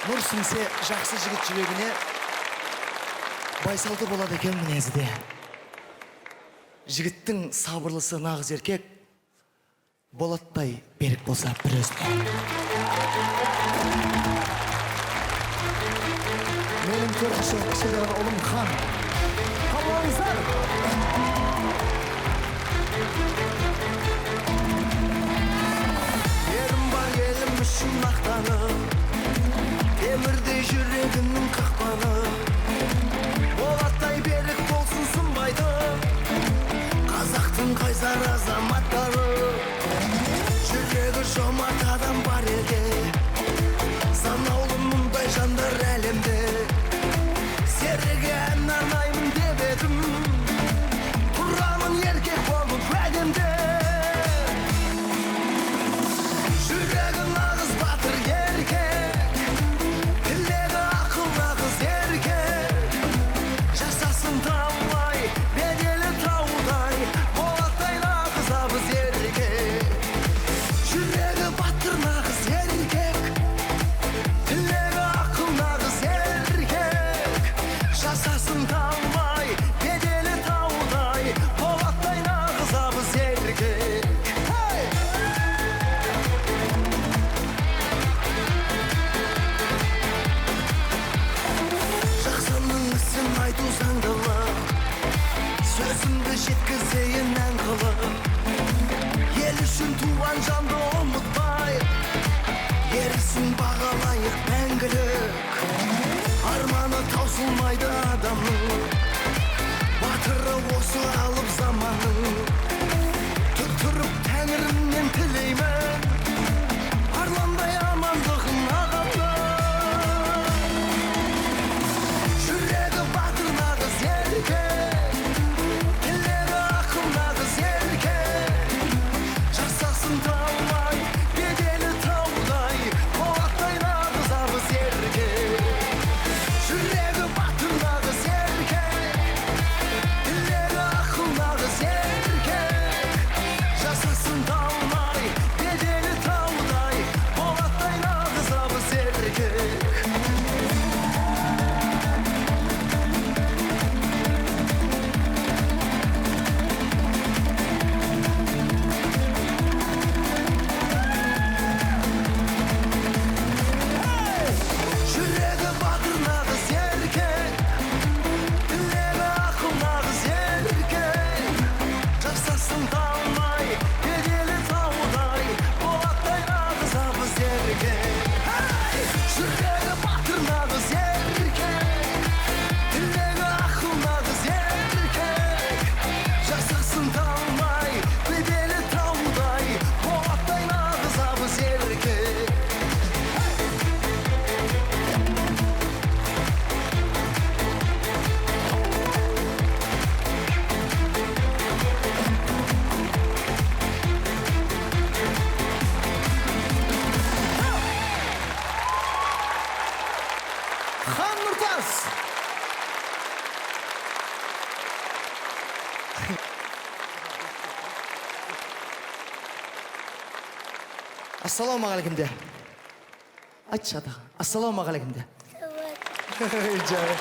Нұр сіңсе жақсы жігіт жүрегіне байсалды болады екен мінезі де. Жігіттің сабырлысы нағыз еркек, болаттай берік болса бір өзіне. Менің көрші кішігірі ұлым хан. Қабылыңыздар! Ерім бар елім үшін мақтанып, темірдей жүрегімнің қақпаны. Болаттай берік болсын сынбайды, қазақтың қайсар азаматтары. Жүрегі жомарт адам бар елде, санаулы мұндай жандар әлемде. Серіге ән арнаймын деп едім, тұрамын еркек болып әдемде. Жүрегі нағыз батыр еркек, тілегі ақыл нағыз еркек. Жасасын талмай, беделі таудай, болаттай нағыз абыз еркек. Жүрегі батыр нағыз еркек, тілегі ақыл нағыз еркек. Жасасын талмай, беделі таудай, болаттай нағыз абыз еркек. Жақсының ісін айту заңдылық, сөзімді жеткізейін ән қылып. Ел үшін туған жанды ұмытпай, ерісін бағалайық мәңгілік. Арманы таусылмайды адамның, батыры осы алып заманның. Тұттырып тәңірімнен тілеймін, арландай амандығын ағамның. Жүрегі батыр нағыз еркек, тілегі ақыл нағыз еркек. Жасасын талмай, беделі таудай, болаттай нағыз абыз еркек. Жүрегі батыр нағыз еркек, тілегі ақыл нағыз еркек. Жасасын талмай, беделі таудай, болаттай нағыз абыз еркек. Жүрегі батыр нағыз еркек, тілегі ақыл нағыз еркек. Жасасын талмай, беделі таудай, болаттай нағыз абыз еркек. Жүрегі батыр нағыз еркек, тілегі ақыл нағыз еркек. Жасасын талмай, беделі таудай, болаттай нағыз абыз еркек. Хан Нұртас! Ассаламу алейкум де. Айтшы атаға. Ассаламу алейкум де. Жарай.